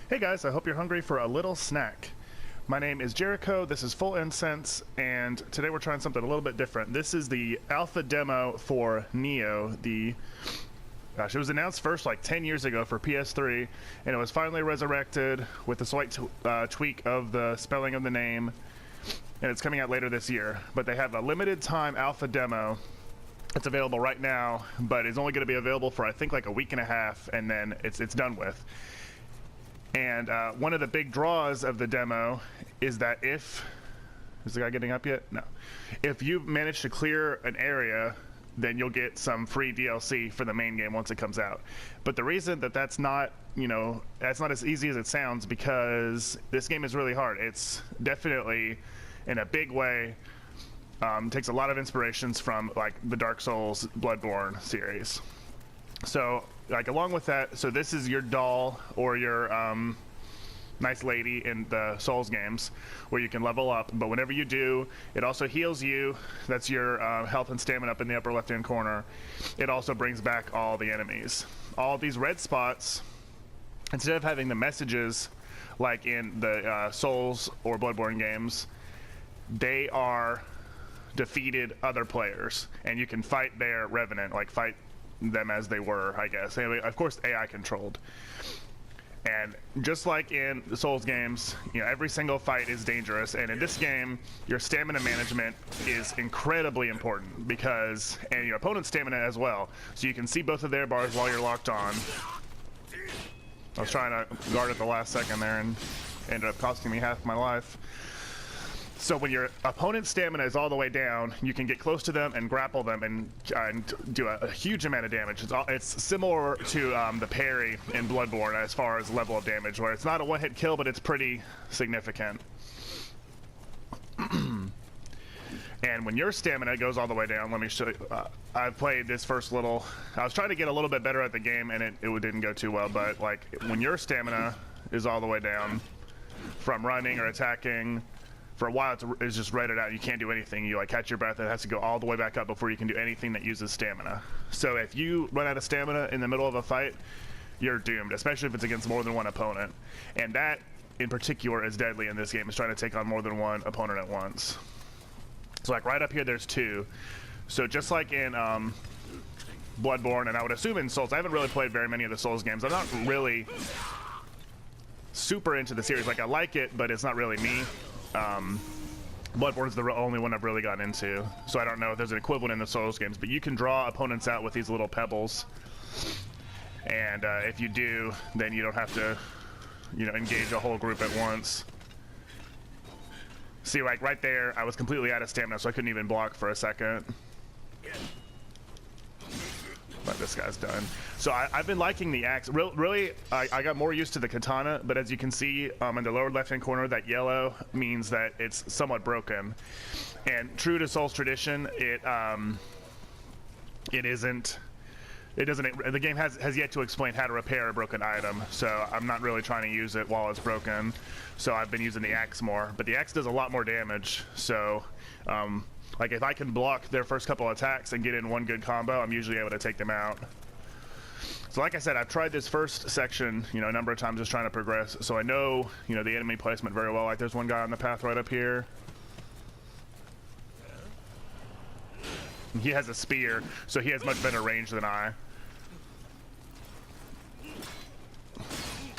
Hey guys, I hope you're hungry for a little snack. My name is Jericho, this is Full Incense, and today we're trying something a little bit different. This is the alpha demo for Nioh. It was announced first like 10 years ago for PS3, and it was finally resurrected with a slight tweak of the spelling of the name, and it's coming out later this year. But they have a limited time alpha demo. It's available right now, but it's only going to be available for I think like a week and a half, and then it's done with. And one of the big draws of the demo is that is the guy getting up yet? No. If you manage to clear an area, then you'll get some free DLC for the main game once it comes out. But the reason that that's not as easy as it sounds, because this game is really hard. It's definitely, in a big way, takes a lot of inspirations from like the Dark Souls, Bloodborne series. So, like, along with that, so this is your doll or your nice lady in the Souls games where you can level up, but whenever you do, it also heals you. That's your health and stamina up in the upper left-hand corner. It also brings back all the enemies. All these red spots, instead of having the messages like in the Souls or Bloodborne games, they are defeated other players, and you can fight their Revenant, like fight them as they were, I guess. Anyway, of course, AI controlled. And just like in the Souls games, every single fight is dangerous. And in this game, your stamina management is incredibly important and your opponent's stamina as well. So you can see both of their bars while you're locked on. I was trying to guard at the last second there and ended up costing me half my life. So when your opponent's stamina is all the way down, you can get close to them and grapple them and do a huge amount of damage. It's similar to the parry in Bloodborne as far as level of damage, where it's not a one-hit kill, but it's pretty significant. And when your stamina goes all the way down, let me show you. I've played this first little. I was trying to get a little bit better at the game, and it didn't go too well. But like when your stamina is all the way down from running or attacking, for a while it's just rated out. You can't do anything. You like catch your breath, and it has to go all the way back up before you can do anything that uses stamina. So if you run out of stamina in the middle of a fight, you're doomed, especially if it's against more than one opponent. And that in particular is deadly in this game, is trying to take on more than one opponent at once. So like right up here there's two. So just like in Bloodborne, and I would assume in Souls, I haven't really played very many of the Souls games. I'm not really super into the series. Like I like it, but it's not really me. Bloodborne's the only one I've really gotten into, so I don't know if there's an equivalent in the Souls games, but you can draw opponents out with these little pebbles, and if you do, then you don't have to engage a whole group at once. See, like right there I was completely out of stamina, so I couldn't even block for a second, but this guy's done. So I've been liking the axe. Really, I got more used to the katana, but as you can see in the lower left-hand corner, that yellow means that it's somewhat broken. And true to Souls tradition, the game has yet to explain how to repair a broken item, so I'm not really trying to use it while it's broken. So I've been using the axe more, but the axe does a lot more damage. So like if I can block their first couple attacks and get in one good combo, I'm usually able to take them out. So like I said, I've tried this first section, a number of times just trying to progress. So I know, the enemy placement very well. Like there's one guy on the path right up here. He has a spear, so he has much better range than I.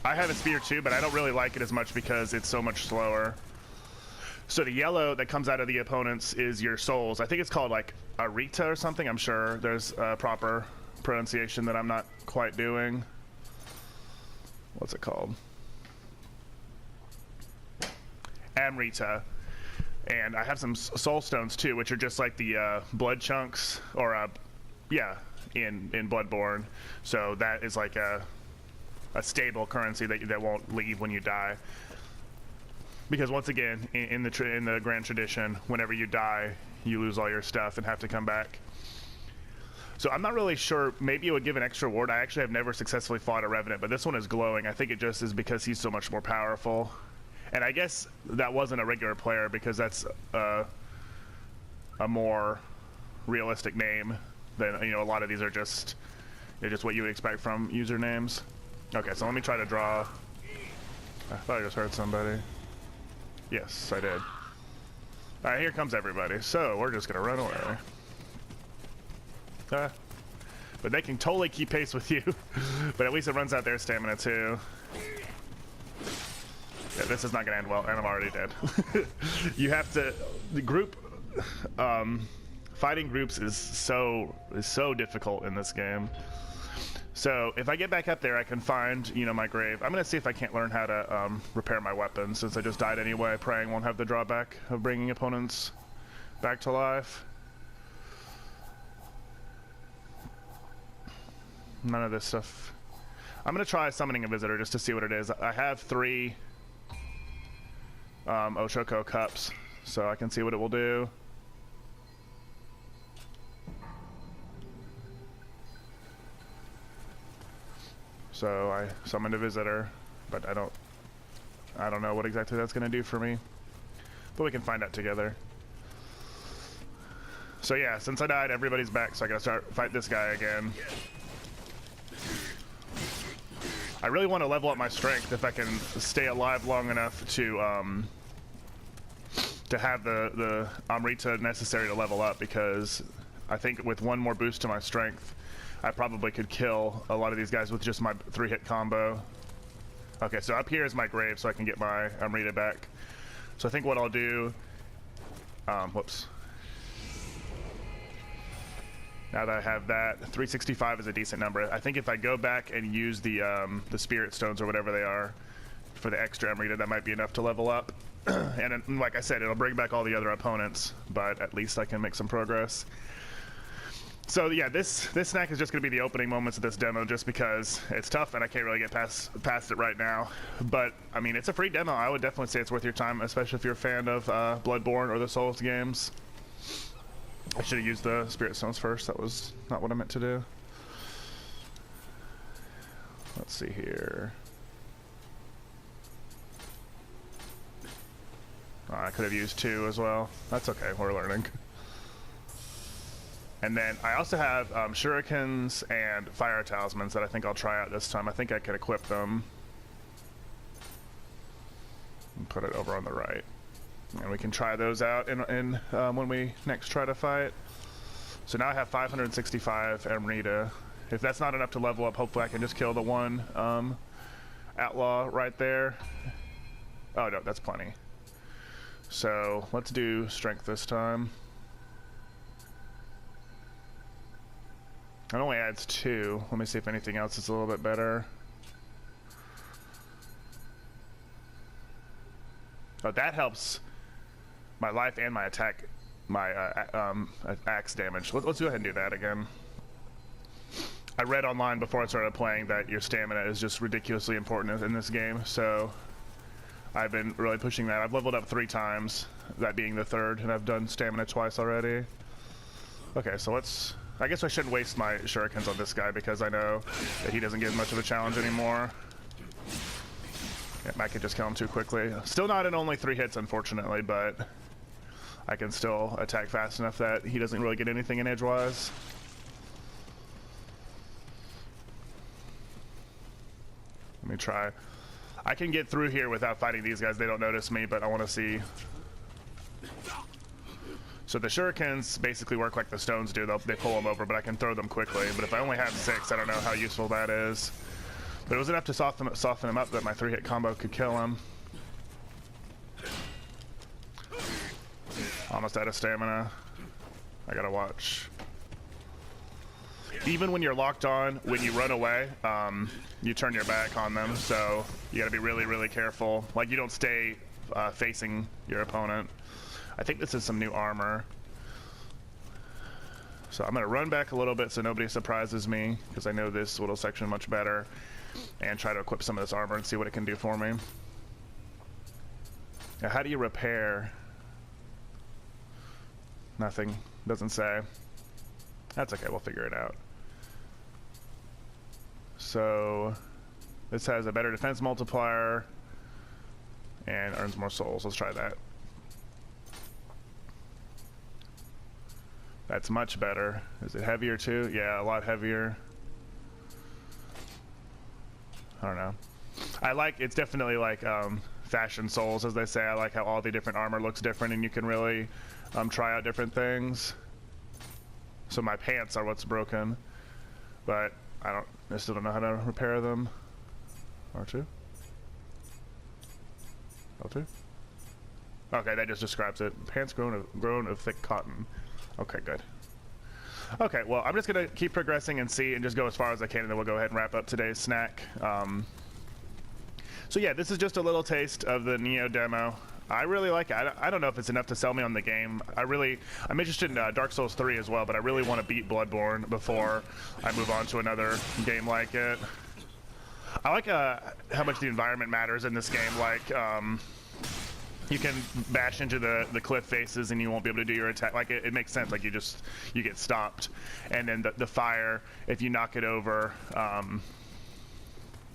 I have a spear too, but I don't really like it as much because it's so much slower. So the yellow that comes out of the opponents is your souls. I think it's called like Arita or something. I'm sure there's a proper pronunciation that I'm not quite doing. What's it called? Amrita. And I have some soul stones too, which are just like the blood chunks, or in Bloodborne. So that is like a stable currency that won't leave when you die. Because once again, in the grand tradition, whenever you die, you lose all your stuff and have to come back. So I'm not really sure. Maybe it would give an extra ward. I actually have never successfully fought a Revenant, but this one is glowing. I think it just is because he's so much more powerful. And I guess that wasn't a regular player, because that's a more realistic name than, a lot of these are just what you would expect from usernames. Okay, so let me try to draw I thought I just heard somebody. Yes, I did. Alright, here comes everybody. So, we're just gonna run away. But they can totally keep pace with you. But at least it runs out their stamina too. Yeah, this is not gonna end well, and I'm already dead. You have to... The group... fighting groups is so difficult in this game. So if I get back up there, I can find, you know, my grave. I'm gonna see if I can't learn how to repair my weapons, since I just died anyway. Praying won't have the drawback of bringing opponents back to life. None of this stuff. I'm gonna try summoning a visitor just to see what it is. I have 3 Oshoko cups, so I can see what it will do. So I summoned a visitor, but I don't know what exactly that's gonna do for me. But we can find out together. So yeah, since I died, everybody's back, so I gotta fight this guy again. I really want to level up my strength if I can stay alive long enough to have the Amrita necessary to level up, because I think with one more boost to my strength, I probably could kill a lot of these guys with just my 3-hit combo. Okay, so up here is my grave, so I can get my Amrita back. So I think what I'll do... whoops. Now that I have that, 365 is a decent number. I think if I go back and use the Spirit Stones or whatever they are for the extra Amrita, that might be enough to level up. And like I said, it'll bring back all the other opponents, but at least I can make some progress. So yeah, this snack is just going to be the opening moments of this demo, just because it's tough and I can't really get past it right now. But I mean, it's a free demo. I would definitely say it's worth your time, especially if you're a fan of Bloodborne or the Souls games. I should have used the Spirit Stones first. That was not what I meant to do. Let's see here. Oh, I could have used 2 as well. That's okay, we're learning. And then I also have shurikens and fire talismans that I think I'll try out this time. I think I can equip them. And put it over on the right. And we can try those out when we next try to fight. So now I have 565 Amrita. If that's not enough to level up, hopefully I can just kill the one outlaw right there. Oh no, that's plenty. So let's do strength this time. It only adds 2. Let me see if anything else is a little bit better. Oh, that helps my life and my attack, my axe damage. Let's go ahead and do that again. I read online before I started playing that your stamina is just ridiculously important in this game, so I've been really pushing that. I've leveled up 3 times, that being the 3rd, and I've done stamina twice already. Okay, so let's... I guess I shouldn't waste my shurikens on this guy because I know that he doesn't get much of a challenge anymore. Yeah, I could just kill him too quickly. Still not in only 3 hits, unfortunately, but I can still attack fast enough that he doesn't really get anything in edgewise. Let me try. I can get through here without fighting these guys. They don't notice me, but I want to see. So the shurikens basically work like the stones do. They pull them over, but I can throw them quickly. But if I only have 6, I don't know how useful that is. But it was enough to soften him up that my 3-hit combo could kill him. Almost out of stamina. I gotta watch. Even when you're locked on, when you run away, you turn your back on them. So you gotta be really, really careful. Like, you don't stay facing your opponent. I think this is some new armor. So I'm gonna run back a little bit so nobody surprises me, because I know this little section much better, and try to equip some of this armor and see what it can do for me. Now, how do you repair? Nothing. Doesn't say. That's okay, we'll figure it out. So this has a better defense multiplier and earns more souls. Let's try that. That's much better. Is it heavier too? Yeah, a lot heavier. I don't know. I like, it's definitely like fashion Souls, as they say. I like how all the different armor looks different and you can really try out different things. So my pants are what's broken, but I still don't know how to repair them. R2? L2? Okay, that just describes it. Pants grown of thick cotton. Okay, good. Okay, well, I'm just gonna keep progressing and see and just go as far as I can, and then we'll go ahead and wrap up today's snack. So yeah, this is just a little taste of the Nioh demo. I really like it. I don't know if it's enough to sell me on the game. I'm interested in Dark Souls 3 as well, but I really want to beat Bloodborne before I move on to another game like it. I like how much the environment matters in this game. Like, you can bash into the cliff faces and you won't be able to do your attack. Like, it makes sense. Like, you get stopped. And then the fire, if you knock it over,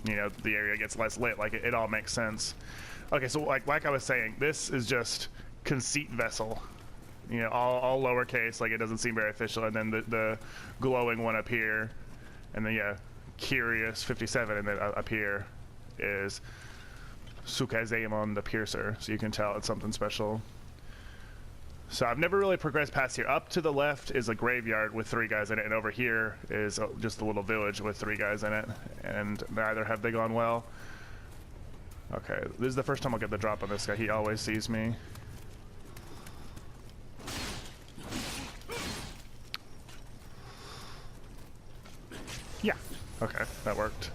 you know, the area gets less lit. Like, it all makes sense. Okay, so like I was saying, this is just Conceit Vessel. You know, all lowercase, like it doesn't seem very official. And then the glowing one up here. And then, yeah, Curious 57. And then up here is Sukazeimon the Piercer. So you can tell it's something special. So I've never really progressed past here. Up to the left is a graveyard with 3 guys in it. And over here is just a little village with 3 guys in it. And neither have they gone well. Okay, this is the first time I'll get the drop on this guy. He always sees me. Yeah. Okay, that worked.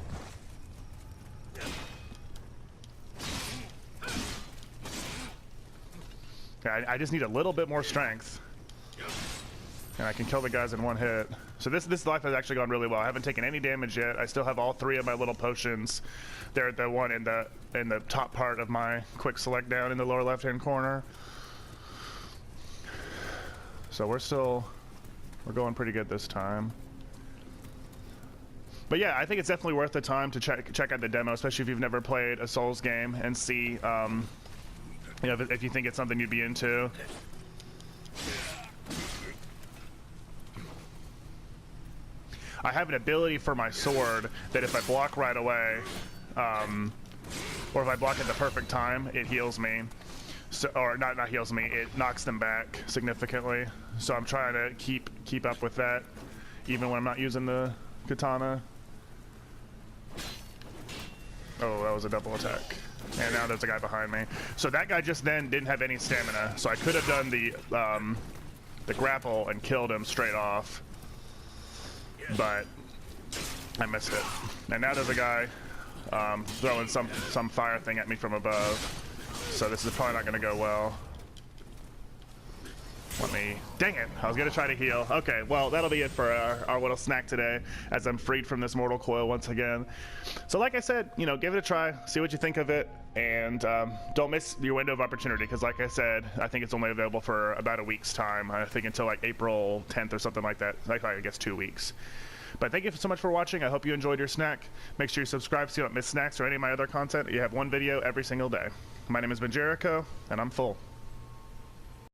Okay, I just need a little bit more strength. And I can kill the guys in 1 hit. So this life has actually gone really well. I haven't taken any damage yet. I still have all 3 of my little potions. They're the one in the top part of my quick select down in the lower left-hand corner. So we're going pretty good this time. But yeah, I think it's definitely worth the time to check out the demo, especially if you've never played a Souls game, and see, you know, if you think it's something you'd be into. I have an ability for my sword that if I block right away, or if I block at the perfect time, it heals me. So, or not heals me, it knocks them back significantly. So I'm trying to keep up with that, even when I'm not using the katana. Oh, that was a double attack. And now there's a guy behind me. So that guy just then didn't have any stamina, so I could have done the grapple and killed him straight off. But I missed it. And now there's a guy throwing some fire thing at me from above. So this is probably not going to go well. Dang it, I was going to try to heal. Okay, well, that'll be it for our little snack today, as I'm freed from this mortal coil once again. So like I said, you know, give it a try, see what you think of it, and don't miss your window of opportunity, because like I said, I think it's only available for about a week's time. I think until like April 10th or something like that. Like, I guess 2 weeks. But thank you so much for watching. I hope you enjoyed your snack. Make sure you subscribe so you don't miss snacks or any of my other content. You have one video every single day. My name has been Jericho, and I'm full.